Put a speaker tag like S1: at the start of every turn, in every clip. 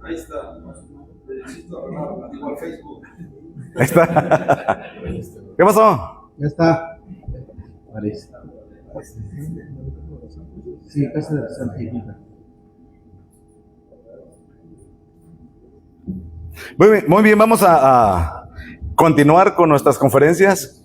S1: Ahí está. Igual Facebook.
S2: Ahí está. ¿Qué pasó?
S3: Ya está. Sí, casa de la Santidad.
S2: Muy bien, vamos a continuar con nuestras conferencias.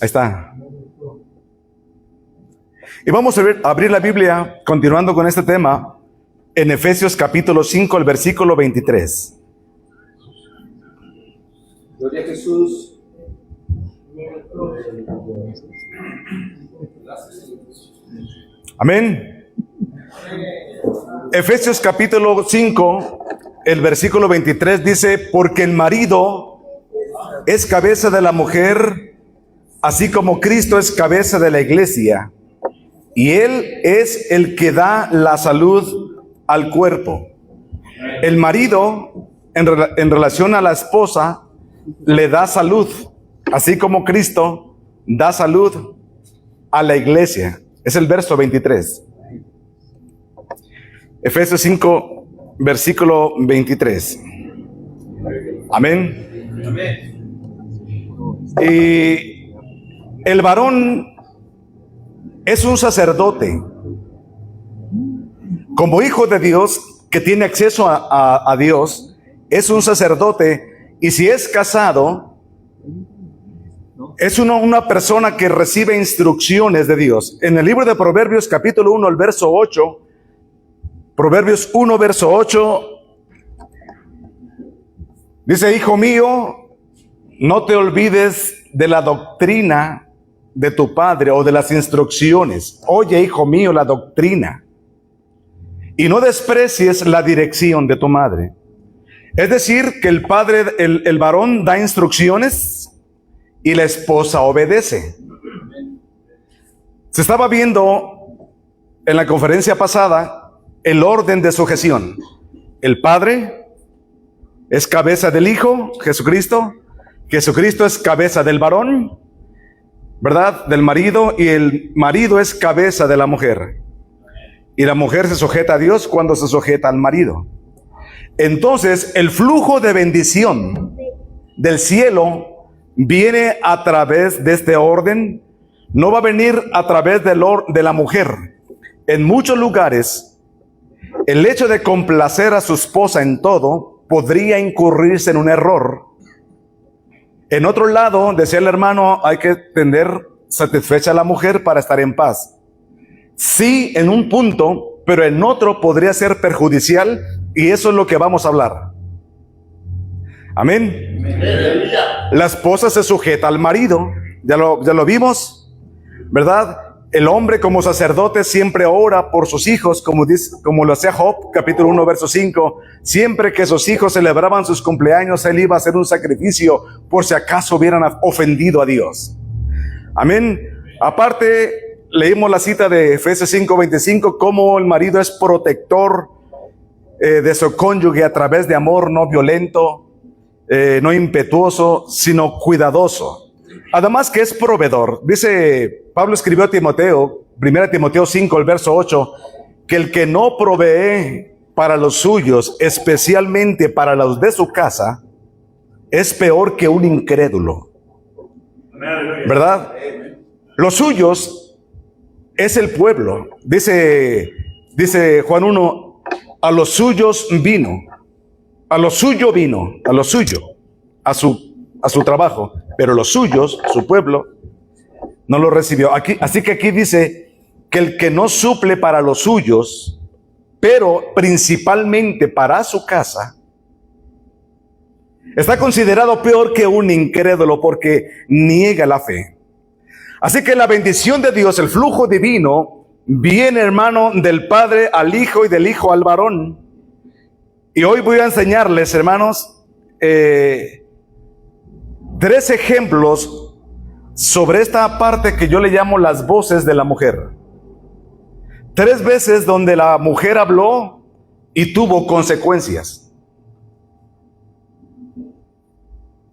S2: Ahí está. Y vamos a abrir la Biblia, continuando con este tema, en Efesios capítulo 5, el versículo 23.
S1: Gloria a Jesús.
S2: Amén. Efesios capítulo 5, el versículo 23 dice: porque el marido es cabeza de la mujer, así como Cristo es cabeza de la iglesia, y Él es el que da la salud al cuerpo. El marido, en relación a la esposa, le da salud, así como Cristo da salud a la iglesia. Es el verso 23. Efesios 5, versículo 23. Amén.
S1: Amén.
S2: Y el varón es un sacerdote, como hijo de Dios, que tiene acceso a Dios, es un sacerdote, y si es casado, es una persona que recibe instrucciones de Dios. En el libro de Proverbios, capítulo 1, el verso 8, Proverbios 1, verso 8, dice: hijo mío, no te olvides de la doctrina de tu padre o de las instrucciones. Oye, hijo mío, la doctrina, y no desprecies la dirección de tu madre. Es decir, que el padre, el varón da instrucciones y la esposa obedece. Se estaba viendo en la conferencia pasada el orden de sujeción. El padre es cabeza del hijo, Jesucristo. Jesucristo es cabeza del varón, ¿verdad? Del marido, y el marido es cabeza de la mujer. Y la mujer se sujeta a Dios cuando se sujeta al marido. Entonces, el flujo de bendición del cielo viene a través de este orden, no va a venir a través de la mujer. En muchos lugares, el hecho de complacer a su esposa en todo podría incurrirse en un error. En otro lado, decía el hermano, hay que tener satisfecha a la mujer para estar en paz. Sí, en un punto, pero en otro podría ser perjudicial, y eso es lo que vamos a hablar. Amén. La esposa se sujeta al marido, ya lo vimos, ¿verdad? El hombre como sacerdote siempre ora por sus hijos, como lo hacía Job, capítulo 1, verso 5. Siempre que sus hijos celebraban sus cumpleaños, él iba a hacer un sacrificio por si acaso hubieran ofendido a Dios. Amén. Aparte, leímos la cita de Efesios 5:25, cómo el marido es protector de su cónyuge a través de amor no violento, no impetuoso, sino cuidadoso. Además que es proveedor. Dice, Pablo escribió a Timoteo, 1 Timoteo 5, el verso 8, que el que no provee para los suyos, especialmente para los de su casa, es peor que un incrédulo. ¿Verdad? Los suyos es el pueblo. Dice Juan 1, a los suyos vino, a lo suyo vino, a lo suyo, a su trabajo, pero los suyos, su pueblo, no lo recibió. Así que aquí dice que el que no suple para los suyos, pero principalmente para su casa, está considerado peor que un incrédulo porque niega la fe. Así que la bendición de Dios, el flujo divino, viene, hermano, del Padre al Hijo y del Hijo al varón. Y hoy voy a enseñarles, hermanos, 3 ejemplos sobre esta parte que yo le llamo las voces de la mujer. 3 veces donde la mujer habló y tuvo consecuencias.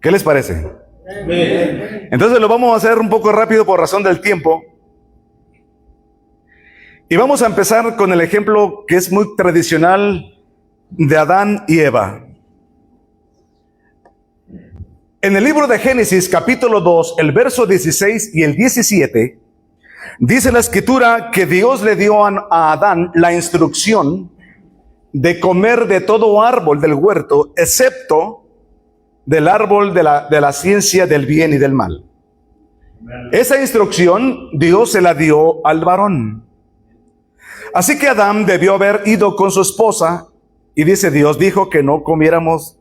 S2: ¿Qué les parece? Entonces lo vamos a hacer un poco rápido por razón del tiempo. Y vamos a empezar con el ejemplo que es muy tradicional de Adán y Eva. En el libro de Génesis, capítulo 2, el verso 16 y el 17, dice la escritura que Dios le dio a Adán la instrucción de comer de todo árbol del huerto, excepto del árbol de la ciencia del bien y del mal. Esa instrucción Dios se la dio al varón. Así que Adán debió haber ido con su esposa, y dice Dios dijo que no comiéramos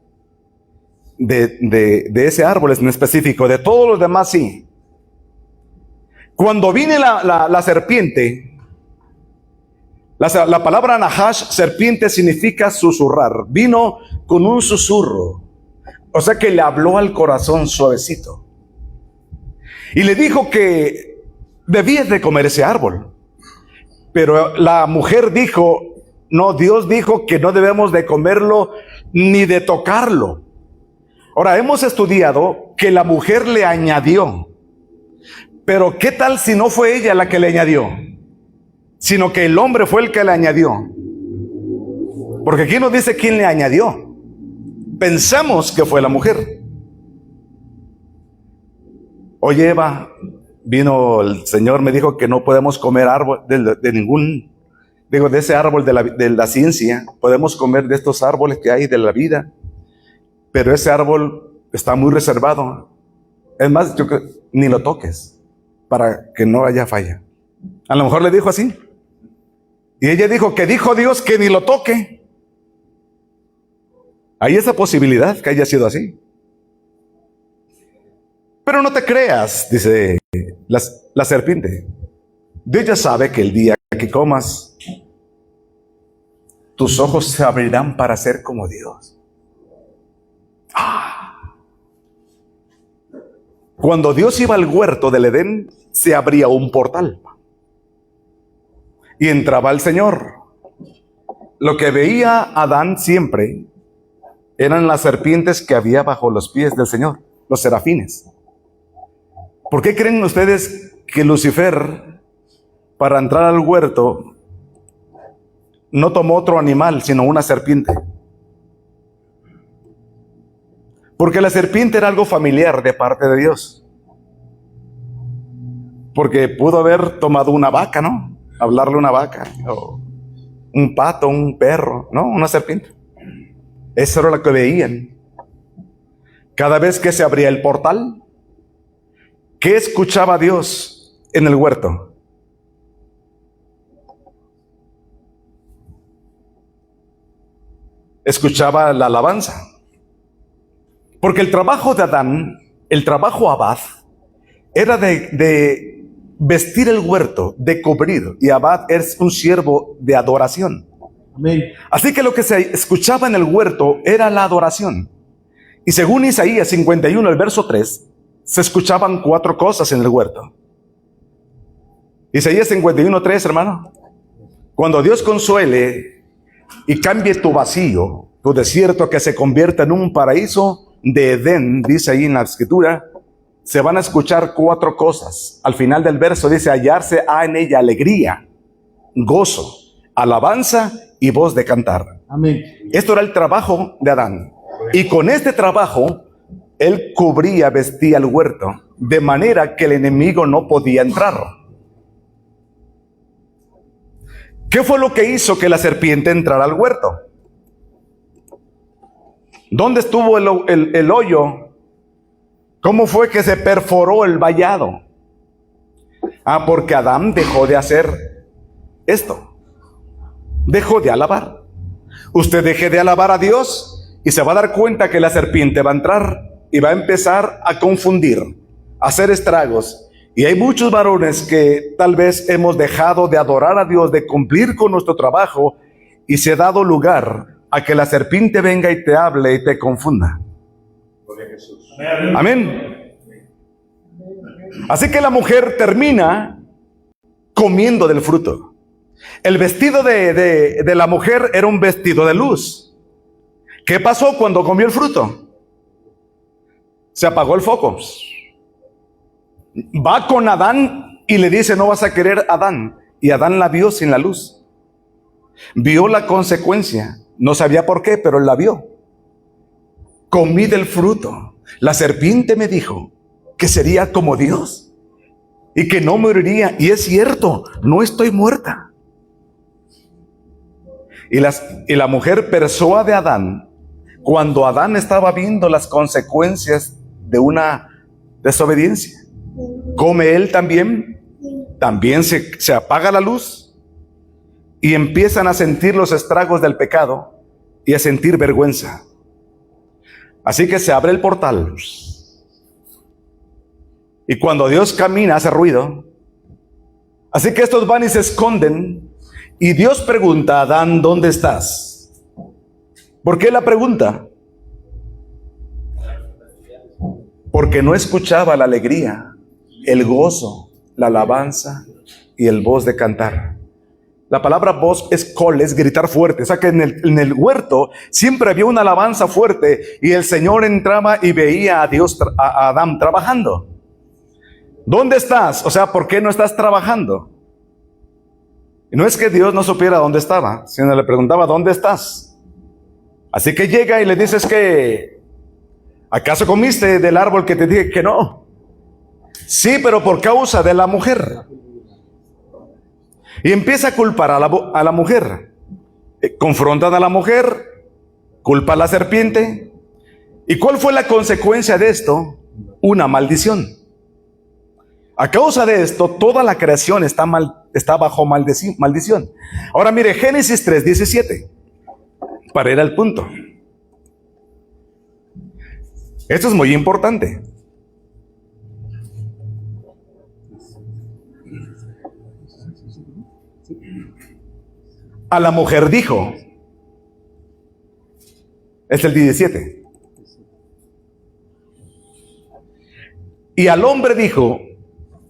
S2: de ese árbol en específico, de todos los demás sí. Cuando viene la serpiente, la palabra nahash, serpiente, significa susurrar. Vino con un susurro, o sea que le habló al corazón suavecito. Y le dijo que debías de comer ese árbol. Pero la mujer dijo, no, Dios dijo que no debemos de comerlo ni de tocarlo. Ahora, hemos estudiado que la mujer le añadió. Pero ¿qué tal si no fue ella la que le añadió? Sino que el hombre fue el que le añadió. Porque aquí nos dice quién le añadió. Pensamos que fue la mujer. Oye, Eva, vino el Señor, me dijo que no podemos comer árbol de ningún, digo, de ese árbol de la ciencia. Podemos comer de estos árboles que hay de la vida, pero ese árbol está muy reservado. Es más, yo creo, ni lo toques para que no haya falla. A lo mejor le dijo así. Y ella dijo que dijo Dios que ni lo toque. Hay esa posibilidad que haya sido así. Pero no te creas, dice la serpiente. Dios ya sabe que el día que comas, tus ojos se abrirán para ser como Dios. Cuando Dios iba al huerto del Edén, se abría un portal. Y entraba el Señor. Lo que veía Adán siempre eran las serpientes que había bajo los pies del Señor, los serafines. ¿Por qué creen ustedes que Lucifer, para entrar al huerto, no tomó otro animal, sino una serpiente? Porque la serpiente era algo familiar de parte de Dios. Porque pudo haber tomado una vaca, ¿no? Hablarle a una vaca, o un pato, un perro, ¿no? Una serpiente. Eso era lo que veían. Cada vez que se abría el portal, ¿qué escuchaba Dios en el huerto? Escuchaba la alabanza. Porque el trabajo de Adán, el trabajo Abad, era de vestir el huerto, de cubrir. Y Abad es un siervo de adoración. Amén. Así que lo que se escuchaba en el huerto era la adoración. Y según Isaías 51, el verso 3, se escuchaban 4 cosas en el huerto. Isaías 51, 3, hermano. Cuando Dios consuele y cambie tu vacío, tu desierto, que se convierta en un paraíso de Edén, dice ahí en la escritura, se van a escuchar 4 cosas. Al final del verso dice, hallarse en ella alegría, gozo, alabanza y voz de cantar. Amén. Esto era el trabajo de Adán. Y con este trabajo, él cubría, vestía el huerto, de manera que el enemigo no podía entrar. ¿Qué fue lo que hizo que la serpiente entrara al huerto? ¿Dónde estuvo el hoyo? ¿Cómo fue que se perforó el vallado? Porque Adán dejó de hacer esto. Dejó de alabar. Usted deje de alabar a Dios y se va a dar cuenta que la serpiente va a entrar y va a empezar a confundir, a hacer estragos. Y hay muchos varones que tal vez hemos dejado de adorar a Dios, de cumplir con nuestro trabajo, y se ha dado lugar a que la serpiente venga y te hable y te confunda. Amén. Así que la mujer termina comiendo del fruto. El vestido de la mujer era un vestido de luz. ¿Qué pasó cuando comió el fruto? Se apagó el foco. Va con Adán y le dice, no vas a querer Adán. Y Adán la vio sin la luz. Vio la consecuencia. No sabía por qué, pero la vio. Comí del fruto. La serpiente me dijo que sería como Dios y que no moriría. Y es cierto, no estoy muerta. Y la mujer persuade a Adán cuando Adán estaba viendo las consecuencias de una desobediencia. Come él también se apaga la luz y empiezan a sentir los estragos del pecado y a sentir vergüenza. Así que se abre el portal. Y cuando Dios camina hace ruido. Así que estos van y se esconden. Y Dios pregunta a Adán, ¿dónde estás? ¿Por qué la pregunta? Porque no escuchaba la alegría, el gozo, la alabanza y el voz de cantar. La palabra voz es col, es gritar fuerte. O sea que en el huerto siempre había una alabanza fuerte y el Señor entraba y veía a Dios, a Adán trabajando. ¿Dónde estás? O sea, ¿por qué no estás trabajando? Y no es que Dios no supiera dónde estaba, sino le preguntaba, ¿dónde estás? Así que llega y le dices que, ¿acaso comiste del árbol que te dije que no? Sí, pero por causa de la mujer. Y empieza a culpar a la mujer. Confrontan a la mujer, culpa a la serpiente. ¿Y cuál fue la consecuencia de esto? Una maldición. A causa de esto, toda la creación está bajo maldición. Ahora mire, Génesis 3:17, para ir al punto. Esto es muy importante. A la mujer dijo, es el 17. Y al hombre dijo,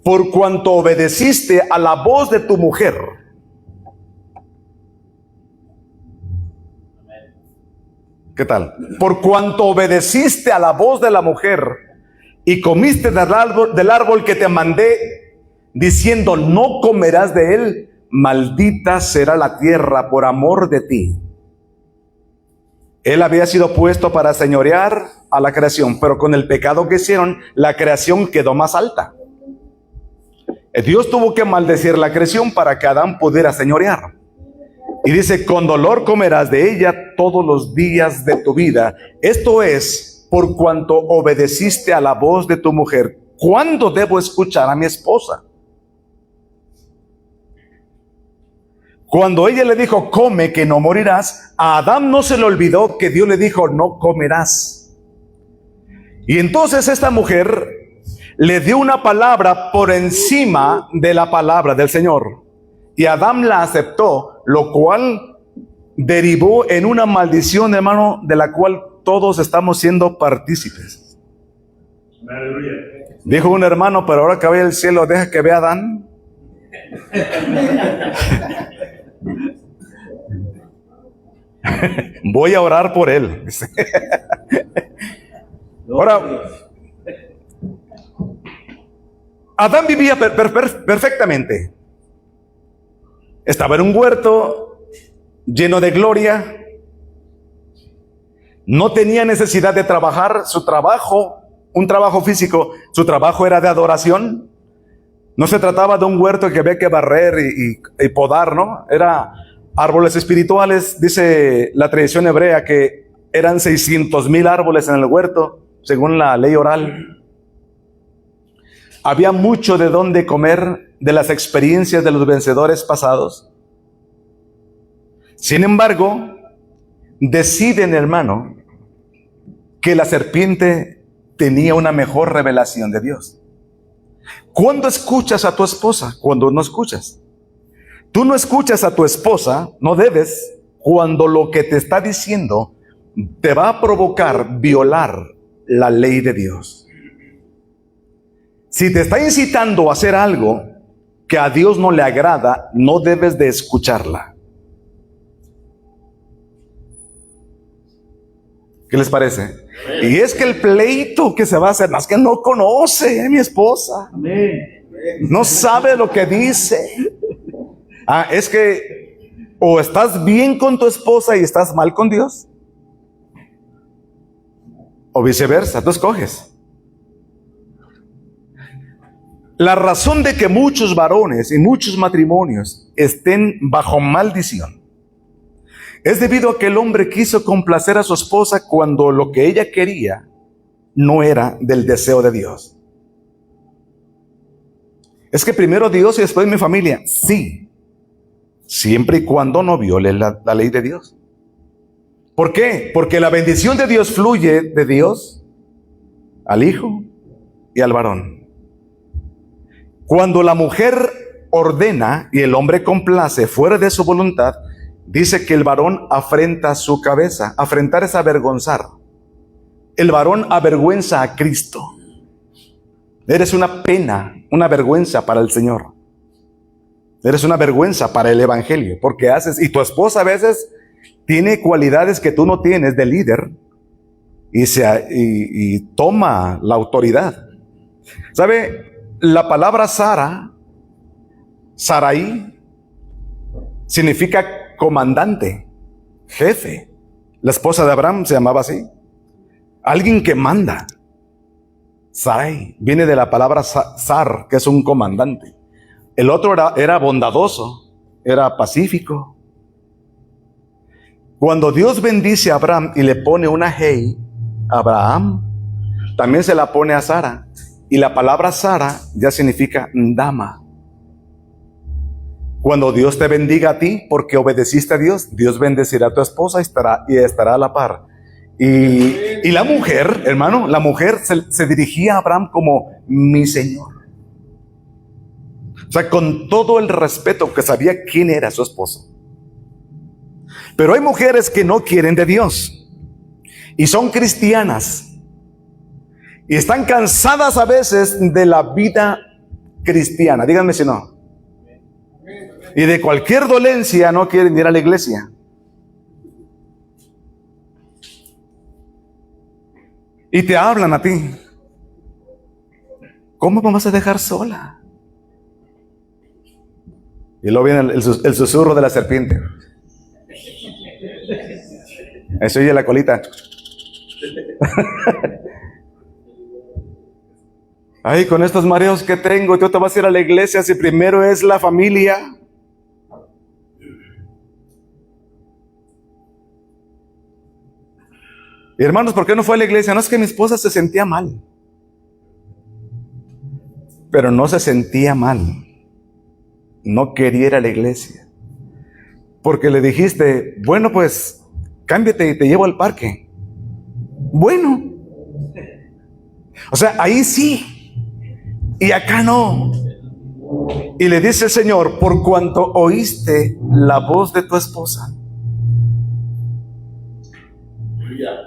S2: por cuanto obedeciste a la voz de tu mujer. ¿Qué tal? Por cuanto obedeciste a la voz de la mujer y comiste del árbol que te mandé, diciendo, no comerás de él, maldita será la tierra por amor de ti. Él había sido puesto para señorear a la creación, pero con el pecado que hicieron, la creación quedó más alta. Dios tuvo que maldecir la creación para que Adán pudiera señorear. Y dice, con dolor comerás de ella todos los días de tu vida. Esto es, por cuanto obedeciste a la voz de tu mujer. ¿Cuándo debo escuchar a mi esposa? Cuando ella le dijo, come que no morirás, a Adán no se le olvidó que Dios le dijo, no comerás. Y entonces esta mujer le dio una palabra por encima de la palabra del Señor. Y Adán la aceptó, lo cual derivó en una maldición, hermano, de la cual todos estamos siendo partícipes. Aleluya. Dijo un hermano, pero ahora que vaya al cielo, deja que vea a Adán. Voy a orar por él. Ahora, Adán vivía perfectamente. Estaba en un huerto lleno de gloria. No tenía necesidad de trabajar. Su trabajo, un trabajo físico, su trabajo era de adoración. No se trataba de un huerto que había que barrer y podar, ¿no? Era árboles espirituales. Dice la tradición hebrea que eran 600,000 árboles en el huerto, según la ley oral. Había mucho de dónde comer de las experiencias de los vencedores pasados. Sin embargo, deciden, hermano, que la serpiente tenía una mejor revelación de Dios. ¿Cuándo escuchas a tu esposa? Cuando no escuchas. Tú no escuchas a tu esposa, no debes, cuando lo que te está diciendo te va a provocar violar la ley de Dios. Si te está incitando a hacer algo que a Dios no le agrada, no debes de escucharla. ¿Qué les parece? Y es que el pleito que se va a hacer, más que no conoce a mi esposa. No sabe lo que dice. Es que o estás bien con tu esposa y estás mal con Dios, o viceversa, tú escoges. La razón de que muchos varones y muchos matrimonios estén bajo maldición es debido a que el hombre quiso complacer a su esposa cuando lo que ella quería no era del deseo de Dios. Es que primero Dios y después mi familia. Sí, siempre y cuando no viole la ley de Dios. ¿Por qué? Porque la bendición de Dios fluye de Dios al hijo y al varón. Cuando la mujer ordena y el hombre complace fuera de su voluntad, dice que el varón afrenta su cabeza. Afrentar es avergonzar. El varón avergüenza a Cristo. Eres una pena, una vergüenza para el Señor. Eres una vergüenza para el evangelio, porque haces, y tu esposa a veces tiene cualidades que tú no tienes de líder y toma la autoridad. ¿Sabe? La palabra Sara, Sarai, significa comandante, jefe. La esposa de Abraham se llamaba así. Alguien que manda. Sarai viene de la palabra Sar, que es un comandante. El otro era bondadoso, era pacífico. Cuando Dios bendice a Abraham y le pone una Hey a Abraham, también se la pone a Sara. Y la palabra Sara ya significa dama. Cuando Dios te bendiga a ti porque obedeciste a Dios, Dios bendecirá a tu esposa y estará a la par. Y la mujer, hermano, la mujer se dirigía a Abraham como mi Señor. O sea, con todo el respeto, que sabía quién era su esposo. Pero hay mujeres que no quieren de Dios y son cristianas y están cansadas a veces de la vida cristiana. Díganme si no. Y de cualquier dolencia no quieren ir a la iglesia. Y te hablan a ti. ¿Cómo me vas a dejar sola? Y luego viene el susurro de la serpiente. Eso oye la colita. Ay, con estos mareos que tengo, tú te vas a ir a la iglesia si primero es la familia. Y hermanos, ¿por qué no fue a la iglesia? No, es que mi esposa se sentía mal. Pero no se sentía mal. No quería ir a la iglesia. Porque le dijiste, bueno, pues, cámbiate y te llevo al parque. Bueno. O sea, ahí sí. Y acá no. Y le dice el Señor, por cuanto oíste la voz de tu esposa,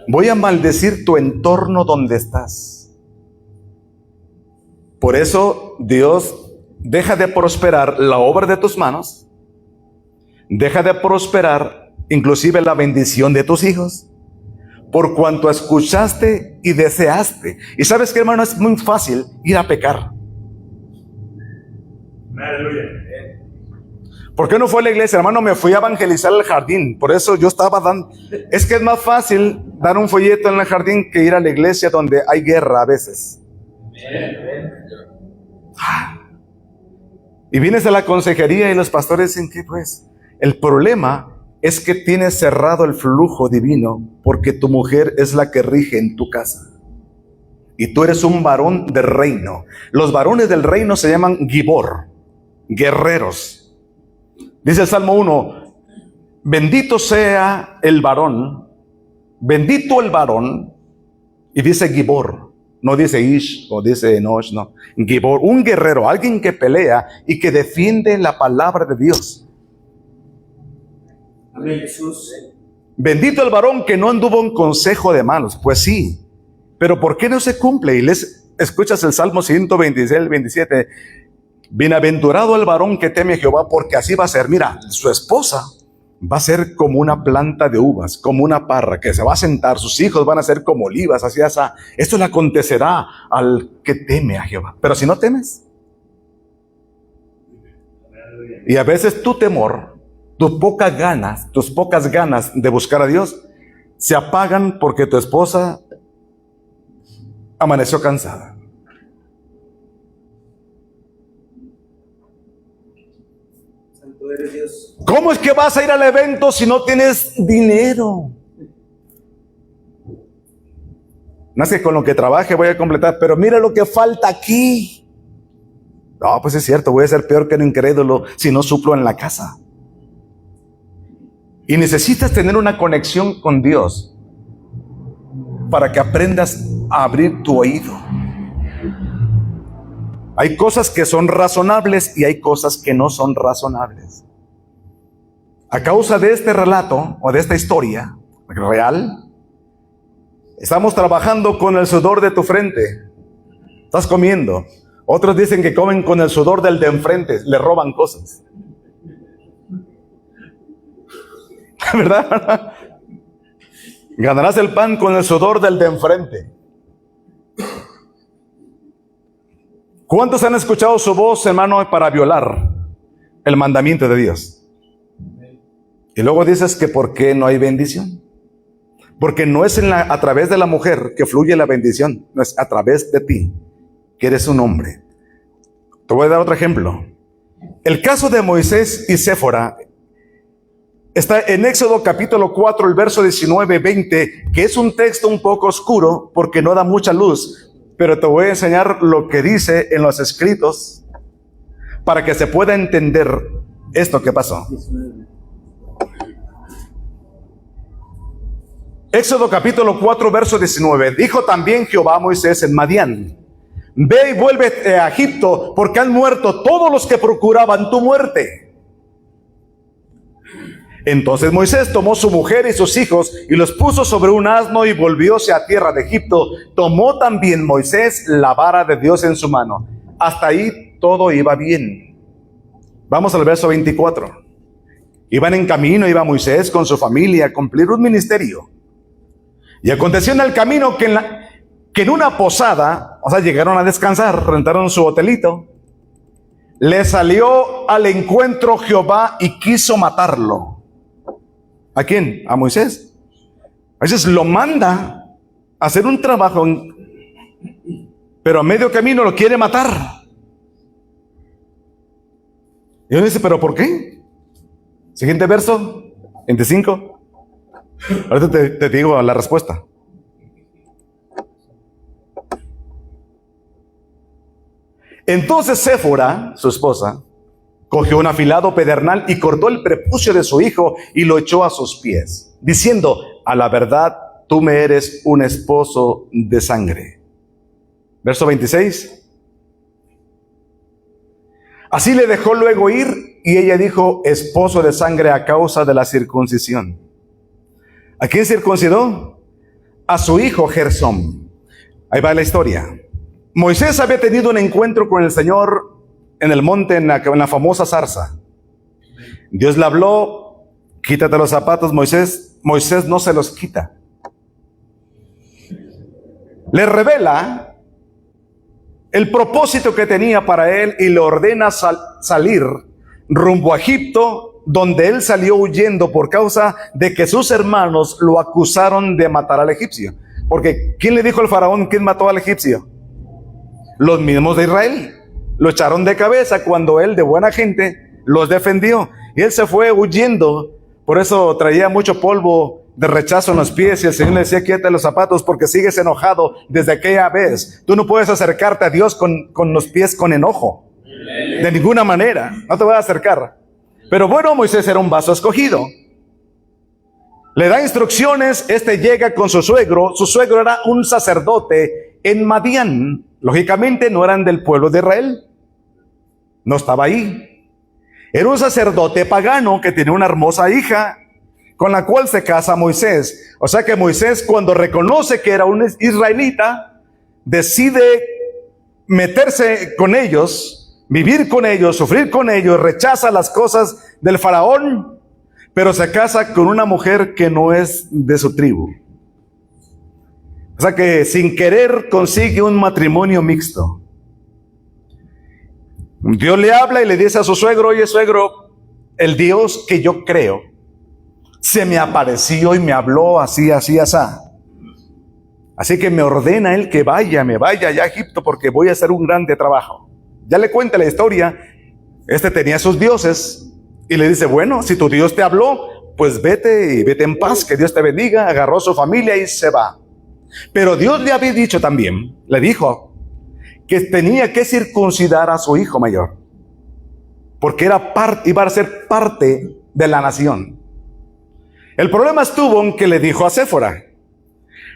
S2: voy a maldecir tu entorno donde estás. Por eso Dios deja de prosperar la obra de tus manos, deja de prosperar inclusive la bendición de tus hijos, por cuanto escuchaste y deseaste. Y sabes que, hermano, es muy fácil ir a pecar. Aleluya. ¿Por qué no fue a la iglesia? Hermano, me fui a evangelizar al jardín. Por eso yo estaba dando. Es que es más fácil dar un folleto en el jardín que ir a la iglesia donde hay guerra a veces. Y vienes a la consejería y los pastores dicen que pues el problema es que tienes cerrado el flujo divino porque tu mujer es la que rige en tu casa. Y tú eres un varón del reino. Los varones del reino se llaman Gibor, guerreros. Dice el Salmo 1, bendito sea el varón, bendito el varón, y dice Gibor, no dice Ish o dice Enosh, no. Gibor, un guerrero, alguien que pelea y que defiende la palabra de Dios.
S1: Amén, Jesús.
S2: Bendito el varón que no anduvo en consejo de malos. Pues sí, pero ¿por qué no se cumple? Y escuchas el Salmo 126, 27. Bienaventurado el varón que teme a Jehová, porque así va a ser. Mira, su esposa va a ser como una planta de uvas, como una parra, que se va a sentar, sus hijos van a ser como olivas, así, así. Esto le acontecerá al que teme a Jehová. Pero si no temes, y a veces tu temor, tus pocas ganas de buscar a Dios, se apagan porque tu esposa amaneció cansada.
S1: Santo eres Dios.
S2: ¿Cómo es que vas a ir al evento si no tienes dinero? No es que con lo que trabaje voy a completar, pero mira lo que falta aquí. No, pues es cierto, voy a ser peor que un incrédulo si no suplo en la casa. Y necesitas tener una conexión con Dios para que aprendas a abrir tu oído. Hay cosas que son razonables y hay cosas que no son razonables. A causa de este relato o de esta historia real, estamos trabajando con el sudor de tu frente. Estás comiendo. Otros dicen que comen con el sudor del de enfrente, le roban cosas. ¿Verdad? Ganarás el pan con el sudor del de enfrente. ¿Cuántos han escuchado su voz, hermano, para violar el mandamiento de Dios? Y luego dices que ¿por qué no hay bendición? Porque no es a través de la mujer que fluye la bendición, no es a través de ti, que eres un hombre. Te voy a dar otro ejemplo. El caso de Moisés y Séfora está en Éxodo capítulo 4, el verso 19-20, que es un texto un poco oscuro porque no da mucha luz, pero te voy a enseñar lo que dice en los escritos para que se pueda entender esto que pasó. Éxodo capítulo 4, verso 19. Dijo también Jehová a Moisés en Madián: ve y vuelve a Egipto, porque han muerto todos los que procuraban tu muerte. Entonces Moisés tomó su mujer y sus hijos y los puso sobre un asno y volvióse a tierra de Egipto. Tomó también Moisés la vara de Dios en su mano. Hasta ahí todo iba bien. Vamos al verso 24. Iban en camino, iba Moisés con su familia a cumplir un ministerio. Y aconteció en el camino que en una posada, o sea, llegaron a descansar, rentaron su hotelito, le salió al encuentro Jehová y quiso matarlo. ¿A quién? A Moisés. A veces lo manda a hacer un trabajo, pero a medio camino lo quiere matar. Y uno dice, ¿pero por qué? Siguiente verso, 25. Ahorita te digo la respuesta. Entonces Séfora, su esposa, cogió un afilado pedernal y cortó el prepucio de su hijo y lo echó a sus pies, diciendo: a la verdad, tú me eres un esposo de sangre. Verso 26. Así le dejó luego ir, y ella dijo: esposo de sangre a causa de la circuncisión. ¿A quién circuncidó? A su hijo Gersón. Ahí va la historia. Moisés había tenido un encuentro con el Señor en el monte, en la famosa zarza. Dios le habló: quítate los zapatos, Moisés. Moisés no se los quita. Le revela el propósito que tenía para él y le ordena salir rumbo a Egipto, donde él salió huyendo por causa de que sus hermanos lo acusaron de matar al egipcio. Porque ¿quién le dijo al faraón quién mató al egipcio? Los mismos de Israel. Lo echaron de cabeza cuando él, de buena gente, los defendió. Y él se fue huyendo. Por eso traía mucho polvo de rechazo en los pies. Y el Señor le decía: quítate los zapatos porque sigues enojado desde aquella vez. Tú no puedes acercarte a Dios con los pies con enojo. De ninguna manera. No te voy a acercar. Pero bueno, Moisés era un vaso escogido. Le da instrucciones. Llega con su suegro. Su suegro era un sacerdote en Madián. Lógicamente no eran del pueblo de Israel. No estaba ahí. Era un sacerdote pagano que tenía una hermosa hija con la cual se casa Moisés. O sea que Moisés, cuando reconoce que era un israelita, decide meterse con ellos, vivir con ellos, sufrir con ellos, rechaza las cosas del faraón, pero se casa con una mujer que no es de su tribu. O sea que sin querer consigue un matrimonio mixto. Dios le habla y le dice a su suegro: oye, suegro, el Dios que yo creo se me apareció y me habló así, así, así. Así que me ordena él que me vaya allá a Egipto porque voy a hacer un grande trabajo. Ya le cuenta la historia. Este tenía sus dioses y le dice: bueno, si tu Dios te habló, pues vete y vete en paz, que Dios te bendiga. Agarró a su familia y se va. Pero Dios le había dicho también, le dijo que tenía que circuncidar a su hijo mayor, porque iba a ser parte de la nación. El problema estuvo en que le dijo a Séfora: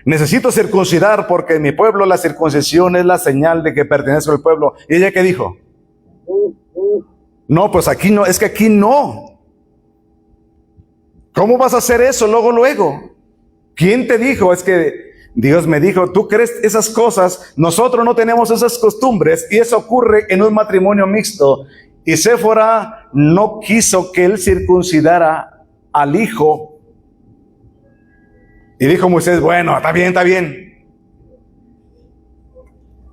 S2: necesito circuncidar porque en mi pueblo la circuncisión es la señal de que pertenece al pueblo. ¿Y ella qué dijo? No, pues aquí no, es que aquí no. ¿Cómo vas a hacer eso luego? ¿Quién te dijo? Es que Dios me dijo, tú crees esas cosas, nosotros no tenemos esas costumbres, y eso ocurre en un matrimonio mixto. Y Séfora no quiso que él circuncidara al hijo. Y dijo Moisés: bueno, está bien.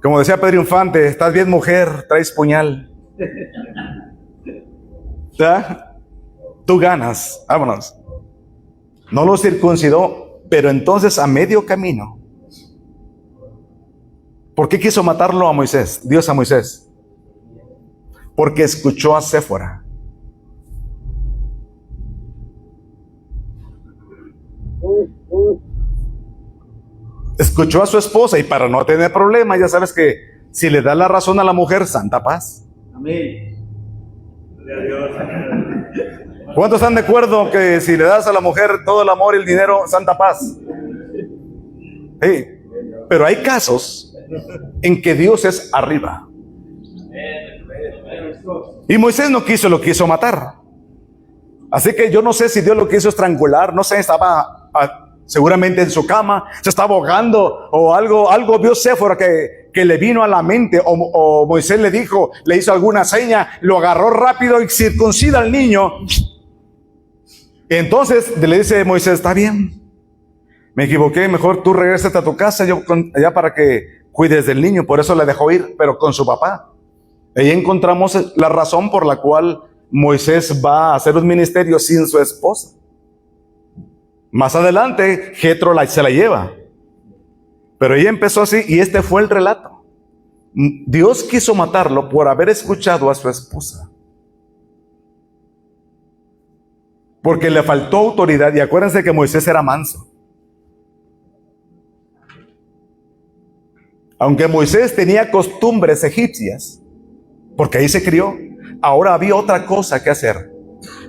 S2: Como decía Pedro Infante: estás bien, mujer, traes puñal. ¿Ya? Tú ganas, vámonos. No lo circuncidó. Pero entonces, a medio camino, ¿por qué quiso matarlo a Moisés? Dios a Moisés. Porque escuchó a Séfora. Escuchó a su esposa, y para no tener problemas, ya sabes que si le da la razón a la mujer, santa paz.
S1: Amén.
S2: ¿Cuántos están de acuerdo que si le das a la mujer todo el amor y el dinero, santa paz? Sí. Pero hay casos en que Dios es arriba. Y Moisés no lo quiso matar. Así que yo no sé si Dios lo quiso estrangular, no sé, estaba seguramente en su cama, se estaba ahogando o algo vio Séfora que le vino a la mente, o Moisés le hizo alguna seña, lo agarró rápido y circuncida al niño. Entonces le dice Moisés: está bien, me equivoqué, mejor tú regrésate a tu casa, allá para que cuides del niño. Por eso le dejó ir, pero con su papá. Ahí encontramos la razón por la cual Moisés va a hacer un ministerio sin su esposa. Más adelante Jetro se la lleva, pero ella empezó así, y este fue el relato. Dios quiso matarlo por haber escuchado a su esposa, porque le faltó autoridad. Y acuérdense que Moisés era manso. Aunque Moisés tenía costumbres egipcias, porque ahí se crió, ahora había otra cosa que hacer.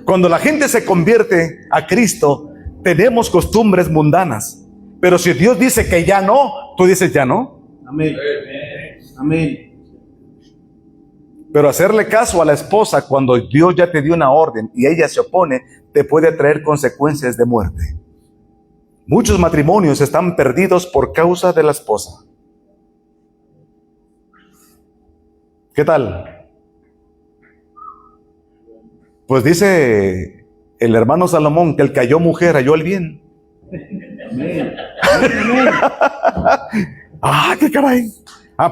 S2: Cuando la gente se convierte a Cristo, tenemos costumbres mundanas. Pero si Dios dice que ya no, tú dices ya no.
S1: Amén. Amén.
S2: Pero hacerle caso a la esposa cuando Dios ya te dio una orden y ella se opone, te puede traer consecuencias de muerte. Muchos matrimonios están perdidos por causa de la esposa. ¿Qué tal? Pues dice el hermano Salomón que el que halló mujer halló el bien.
S1: Amén.
S2: ¡Qué caray!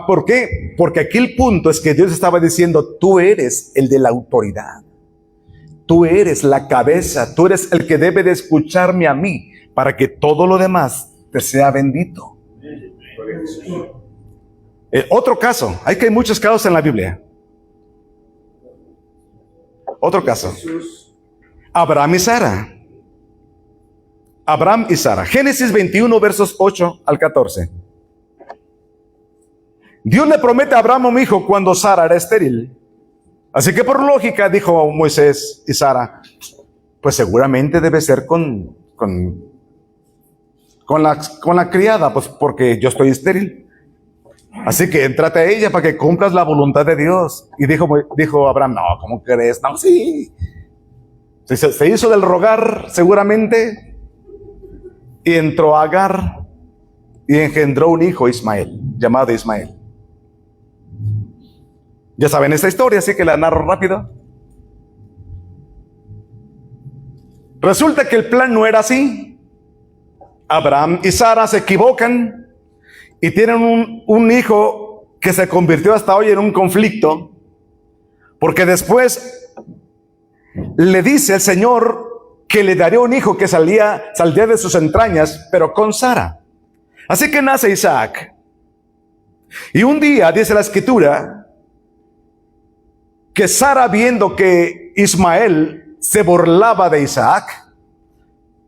S2: ¿Por qué? Porque aquí el punto es que Dios estaba diciendo: tú eres el de la autoridad. Tú eres la cabeza. Tú eres el que debe de escucharme a mí para que todo lo demás te sea bendito. Otro caso. Hay muchos casos en la Biblia. Otro caso. Abraham y Sara. Abraham y Sara. Génesis 21, versos 8 al 14. Dios le promete a Abraham un hijo cuando Sara era estéril. Así que por lógica, dijo Moisés y Sara, pues seguramente debe ser con la criada, pues porque yo estoy estéril. Así que entrate a ella para que cumplas la voluntad de Dios. Y dijo Abraham: no, ¿cómo crees? No, sí. Se hizo del rogar seguramente, y entró Agar y engendró un hijo, Ismael, llamado Ismael. Ya saben esta historia, así que la narro rápido. Resulta que el plan no era así. Abraham y Sara se equivocan y tienen un hijo que se convirtió hasta hoy en un conflicto, porque después le dice el Señor que le daría un hijo que saldría de sus entrañas, pero con Sara. Así que nace Isaac. Y un día dice la Escritura que Sara, viendo que Ismael se burlaba de Isaac,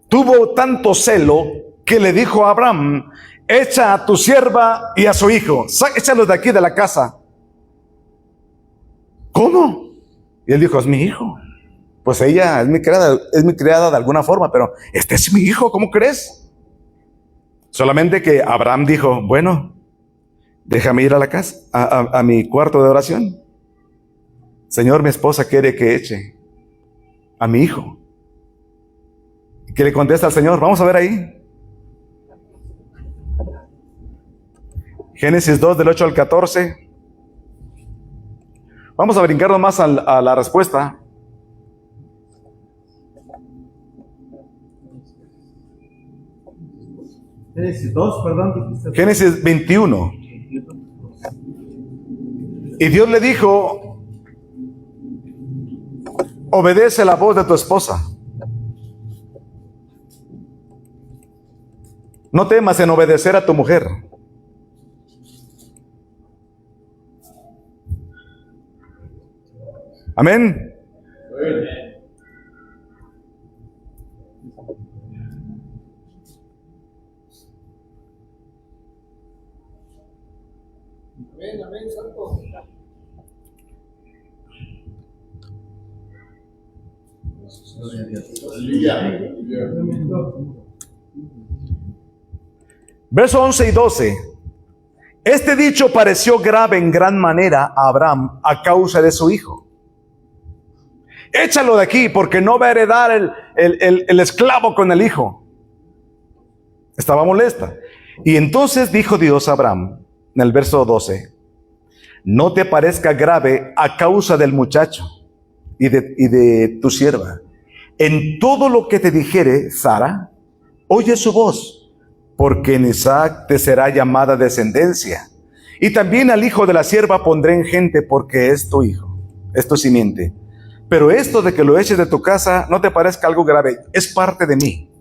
S2: tuvo tanto celo que le dijo a Abraham: echa a tu sierva y a su hijo, échalos de aquí de la casa. ¿Cómo? Y él dijo: es mi hijo. Pues ella es mi criada de alguna forma, pero este es mi hijo, ¿cómo crees? Solamente que Abraham dijo: bueno, déjame ir a la casa, a mi cuarto de oración. Señor, mi esposa quiere que eche a mi hijo. ¿Y qué le contesta al Señor? Vamos a ver ahí. Génesis 2, del 8 al 14. Vamos a brincarnos más a la respuesta.
S1: Génesis 2, perdón.
S2: Génesis 21. Y Dios le dijo: obedece la voz de tu esposa. No temas en obedecer a tu mujer. Amén.
S3: Amén, santo.
S2: Verso 11 y 12. Este dicho pareció grave en gran manera a Abraham a causa de su hijo. Échalo de aquí, porque no va a heredar el esclavo con el hijo. Estaba molesta. Y entonces dijo Dios a Abraham, en el verso 12: no te parezca grave a causa del muchacho y de tu sierva. En todo lo que te dijere Sara, oye su voz, porque en Isaac te será llamada descendencia. Y también al hijo de la sierva pondré en gente, porque es tu hijo, es tu simiente. Pero esto de que lo eches de tu casa no te parezca algo grave, es parte de mí.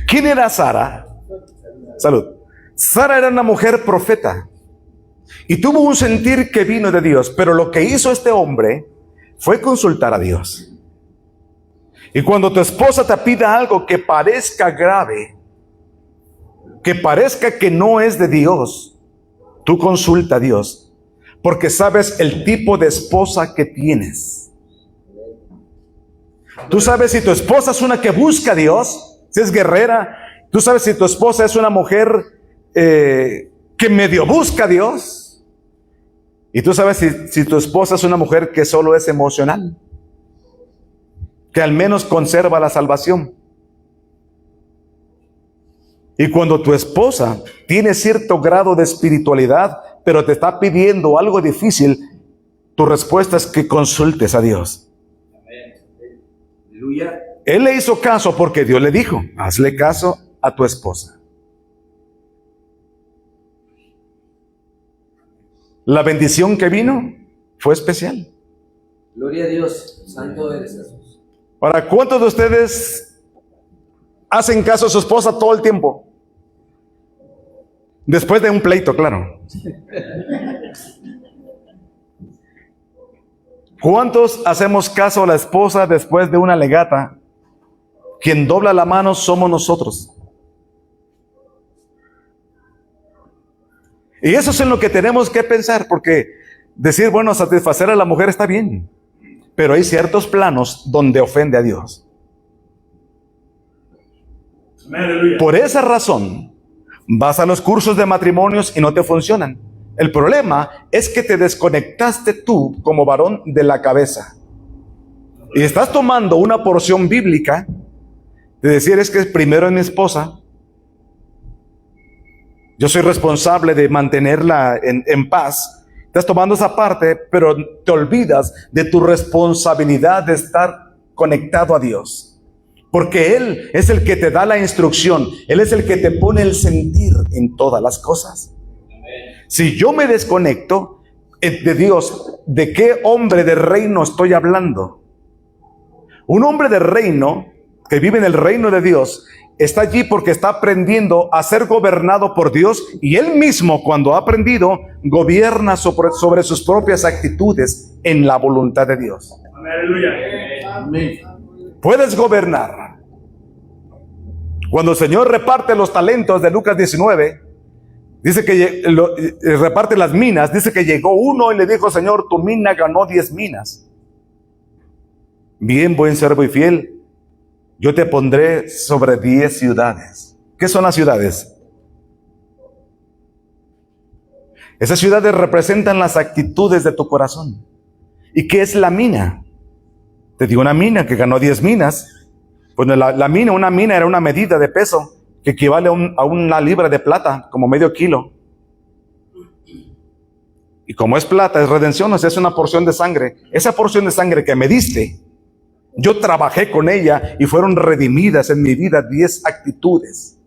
S2: ¿Quién era Sara? Salud. Sara era una mujer profeta y tuvo un sentir que vino de Dios, pero lo que hizo este hombre fue consultar a Dios. Y cuando tu esposa te pida algo que parezca grave, que parezca que no es de Dios, tú consulta a Dios, porque sabes el tipo de esposa que tienes. Tú sabes si tu esposa es una que busca a Dios, si es guerrera. Tú sabes si tu esposa es una mujer que medio busca a Dios. Y tú sabes si tu esposa es una mujer que solo es emocional, que al menos conserva la salvación. Y cuando tu esposa tiene cierto grado de espiritualidad, pero te está pidiendo algo difícil, tu respuesta es que consultes a Dios.
S1: Aleluya.
S2: Él le hizo caso porque Dios le dijo: hazle caso a tu esposa. La bendición que vino fue especial.
S3: Gloria a Dios, santo eres Jesús.
S2: Ahora, ¿cuántos de ustedes hacen caso a su esposa todo el tiempo? Después de un pleito, claro. ¿Cuántos hacemos caso a la esposa después de una legata? Quien dobla la mano somos nosotros. Y eso es en lo que tenemos que pensar, porque decir, bueno, satisfacer a la mujer está bien, pero hay ciertos planos donde ofende a Dios.
S1: Aleluya.
S2: Por esa razón, vas a los cursos de matrimonios y no te funcionan. El problema es que te desconectaste tú como varón de la cabeza. Y estás tomando una porción bíblica de decir: es que primero es mi esposa, yo soy responsable de mantenerla en paz. Estás tomando esa parte, pero te olvidas de tu responsabilidad de estar conectado a Dios. Porque Él es el que te da la instrucción. Él es el que te pone el sentir en todas las cosas. Si yo me desconecto de Dios, ¿de qué hombre de reino estoy hablando? Un hombre de reino que vive en el reino de Dios está allí porque está aprendiendo a ser gobernado por Dios, y él mismo, cuando ha aprendido, gobierna sobre sus propias actitudes en la voluntad de Dios.
S1: Amén.
S2: Puedes gobernar. Cuando el Señor reparte los talentos de Lucas 19, dice que reparte las minas, dice que llegó uno y le dijo: Señor, tu mina ganó 10 minas. Bien, buen siervo y fiel, yo te pondré sobre 10 ciudades. ¿Qué son las ciudades? Esas ciudades representan las actitudes de tu corazón. ¿Y qué es la mina? Te digo, una mina que ganó 10 minas. Pues la mina, una mina era una medida de peso que equivale a una libra de plata, como medio kilo. Y como es plata, es redención, o sea, es una porción de sangre. Esa porción de sangre que me diste, yo trabajé con ella y fueron redimidas en mi vida 10 actitudes.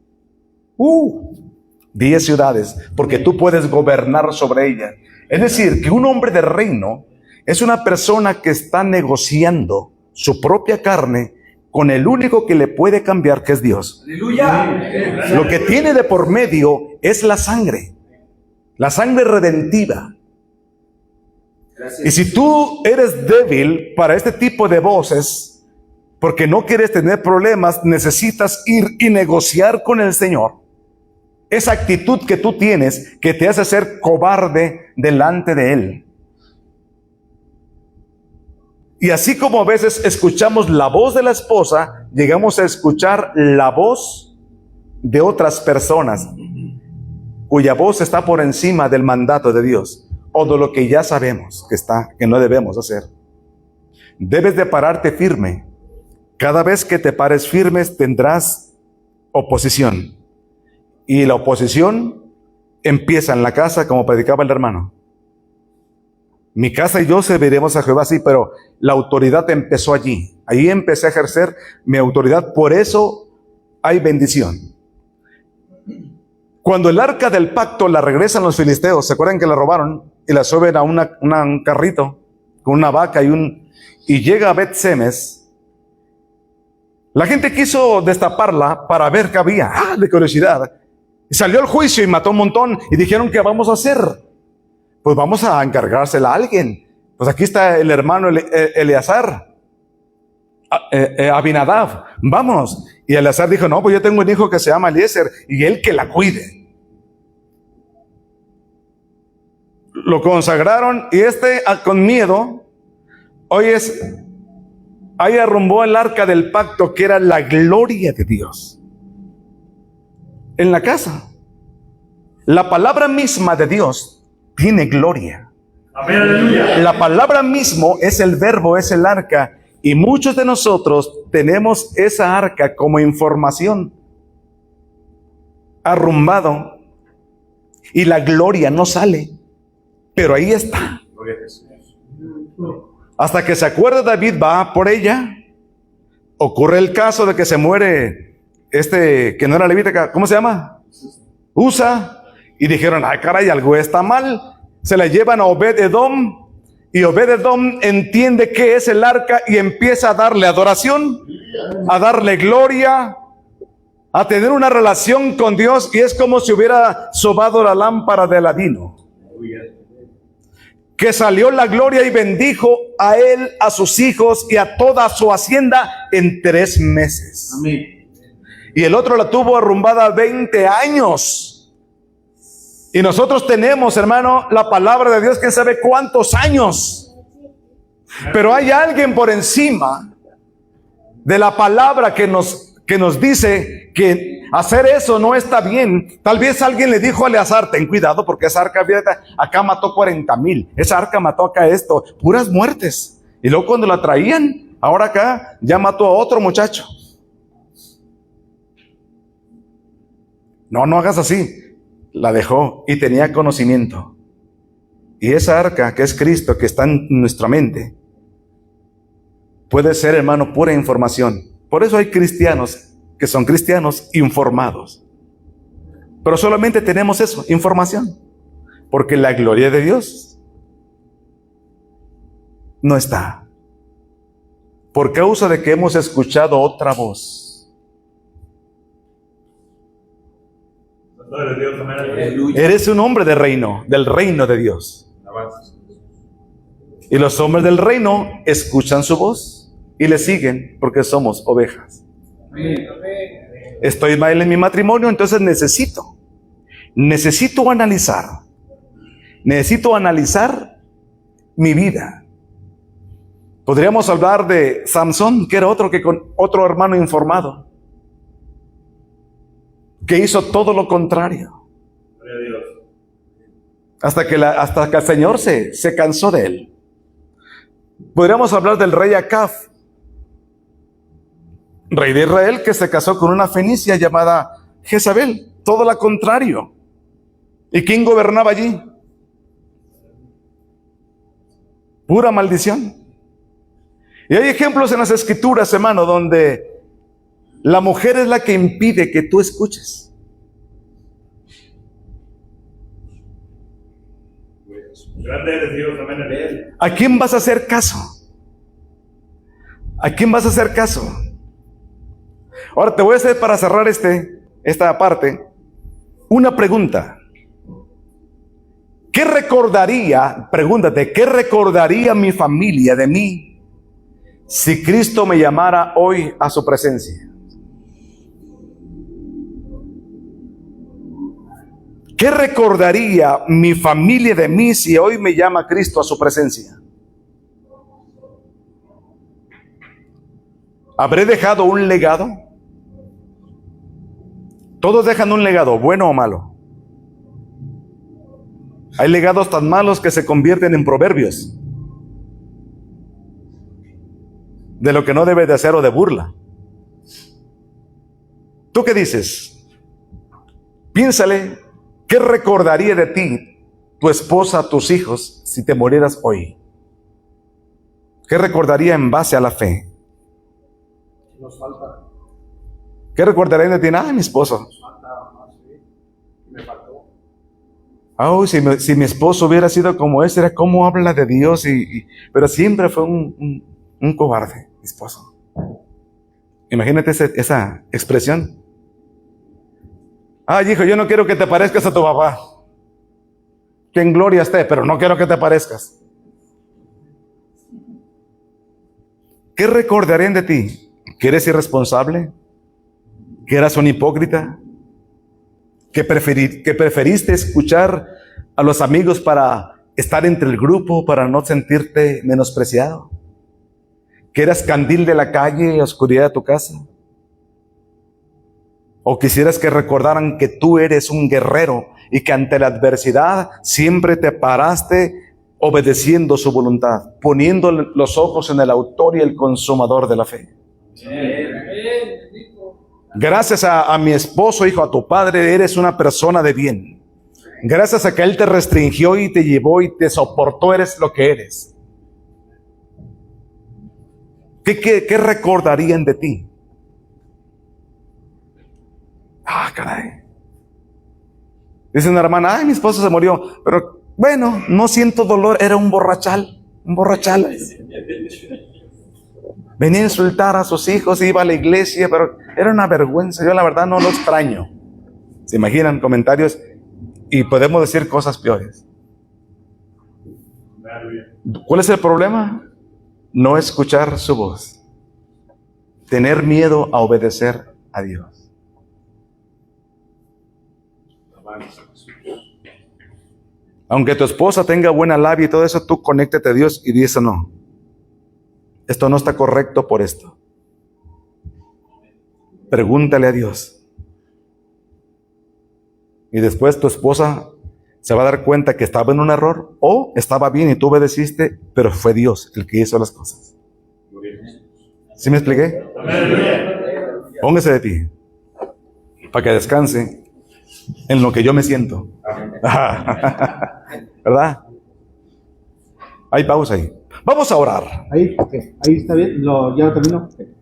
S2: 10 ciudades, porque tú puedes gobernar sobre ellas. Es decir, que un hombre de reino es una persona que está negociando su propia carne con el único que le puede cambiar, que es Dios.
S3: Aleluya.
S2: Lo que tiene de por medio es la sangre redentiva.
S3: Gracias.
S2: Y si tú eres débil para este tipo de voces, porque no quieres tener problemas, necesitas ir y negociar con el Señor. Esa actitud que tú tienes, que te hace ser cobarde delante de Él. Y así como a veces escuchamos la voz de la esposa, llegamos a escuchar la voz de otras personas, cuya voz está por encima del mandato de Dios, o de lo que ya sabemos que no debemos hacer. Debes de pararte firme. Cada vez que te pares firmes tendrás oposición. Y la oposición empieza en la casa, como predicaba el hermano. Mi casa y yo serviremos a Jehová, sí, pero la autoridad empezó allí. Ahí empecé a ejercer mi autoridad, por eso hay bendición. Cuando el arca del pacto la regresan los filisteos, ¿se acuerdan que la robaron? Y la suben a un carrito con una vaca y llega a Bet-Semes. La gente quiso destaparla para ver qué había, de curiosidad. Y salió el juicio y mató un montón. Y dijeron, ¿qué vamos a hacer? Pues vamos a encargársela a alguien. Pues aquí está el hermano Eleazar, Abinadab, vámonos. Y Eleazar dijo, no, pues yo tengo un hijo que se llama Eliezer, y él que la cuide. Lo consagraron, y con miedo, ahí arrumbó el arca del pacto, que era la gloria de Dios, en la casa. La palabra misma de Dios tiene gloria.
S1: Amén, aleluya.
S2: La palabra mismo es el verbo, es el arca, y muchos de nosotros tenemos esa arca como información arrumbado, y la gloria no sale, pero ahí está. Hasta que se acuerda David, va por ella. Ocurre el caso de que se muere que no era levita, ¿cómo se llama? Usa. Y dijeron, ay caray, algo está mal. Se la llevan a Obed-Edom, y Obed-Edom entiende qué es el arca y empieza a darle adoración, a darle gloria, a tener una relación con Dios, y es como si hubiera sobado la lámpara de Aladino. Que salió la gloria y bendijo a él, a sus hijos y a toda su hacienda en 3 meses.
S1: Amén.
S2: Y el otro la tuvo arrumbada 20 años. Y nosotros tenemos, hermano, la palabra de Dios, quién sabe cuántos años. Pero hay alguien por encima de la palabra que nos dice que hacer eso no está bien. Tal vez alguien le dijo a Eleazar, ten cuidado porque esa arca acá mató 40,000. Esa arca mató acá esto, puras muertes. Y luego cuando la traían, ahora acá ya mató a otro muchacho. No hagas así. La dejó y tenía conocimiento. Y esa arca que es Cristo, que está en nuestra mente, puede ser, hermano, pura información. Por eso hay cristianos que son cristianos informados. Pero solamente tenemos eso, información. Porque la gloria de Dios no está. Por causa de que hemos escuchado otra voz.
S1: Gloria a Dios, amén.
S3: Aleluya.
S2: Eres un hombre de reino, del reino de Dios. Y los hombres del reino escuchan su voz y le siguen porque somos ovejas. Estoy mal en mi matrimonio, entonces necesito analizar mi vida. Podríamos hablar de Samson, que era otro hermano informado, que hizo todo lo contrario.
S1: Gloria a Dios.
S2: Hasta que el Señor se cansó de él. Podríamos hablar del rey Acab, rey de Israel, que se casó con una fenicia llamada Jezabel, todo lo contrario. ¿Y quién gobernaba allí? Pura maldición. Y hay ejemplos en las escrituras, hermano, donde la mujer es la que impide que tú escuches.
S1: Grande eres Dios, amén.
S2: ¿A quién vas a hacer caso? ¿A quién vas a hacer caso? Ahora te voy a hacer, para cerrar esta parte, una pregunta. Pregúntate, ¿qué recordaría mi familia de mí si Cristo me llamara hoy a su presencia? ¿Qué recordaría mi familia de mí si hoy me llama Cristo a su presencia? ¿Habré dejado un legado? Todos dejan un legado, bueno o malo. Hay legados tan malos que se convierten en proverbios de lo que no debe de hacer o de burla. ¿Tú qué dices? Piénsale, ¿qué recordaría de ti tu esposa, tus hijos, si te murieras hoy? ¿Qué recordaría en base a la fe?
S3: Nos falta.
S2: ¿Qué recordaría de ti? Ah, mi esposo.
S3: Nos falta más, sí. Me faltó.
S2: Oh, si mi esposo hubiera sido como ese, era como habla de Dios, pero siempre fue un cobarde, mi esposo. Imagínate esa expresión. Ay, hijo, yo no quiero que te parezcas a tu papá. Que en gloria esté, pero no quiero que te parezcas. ¿Qué recordarían de ti? ¿Que eres irresponsable? ¿Que eras un hipócrita? ¿Que preferiste escuchar a los amigos para estar entre el grupo, para no sentirte menospreciado? ¿Que eras candil de la calle y oscuridad de tu casa? ¿O quisieras que recordaran que tú eres un guerrero y que ante la adversidad siempre te paraste obedeciendo su voluntad, poniendo los ojos en el autor y el consumador de la fe? Gracias a mi esposo, hijo, a tu padre, eres una persona de bien. Gracias a que él te restringió y te llevó y te soportó, eres lo que eres. ¿Qué recordarían de ti? Ah, caray. Dice una hermana, ay, mi esposo se murió, pero bueno, no siento dolor, era un borrachal. Venía a insultar a sus hijos, iba a la iglesia, pero era una vergüenza. Yo la verdad no lo extraño. ¿Se imaginan comentarios? Y podemos decir cosas peores. ¿Cuál es el problema? No escuchar su voz. Tener miedo a obedecer a Dios. Aunque tu esposa tenga buena labia y todo eso, tú conéctate a Dios y di eso no. Esto no está correcto por esto. Pregúntale a Dios. Y después tu esposa se va a dar cuenta que estaba en un error o estaba bien y tú obedeciste, pero fue Dios el que hizo las cosas. ¿Sí me expliqué? Póngase de pie para que descanse en lo que yo me siento. ¿Verdad? Hay pausa ahí. Vamos a orar.
S4: Ahí, ok. Ahí está bien. Ya lo termino. Ok.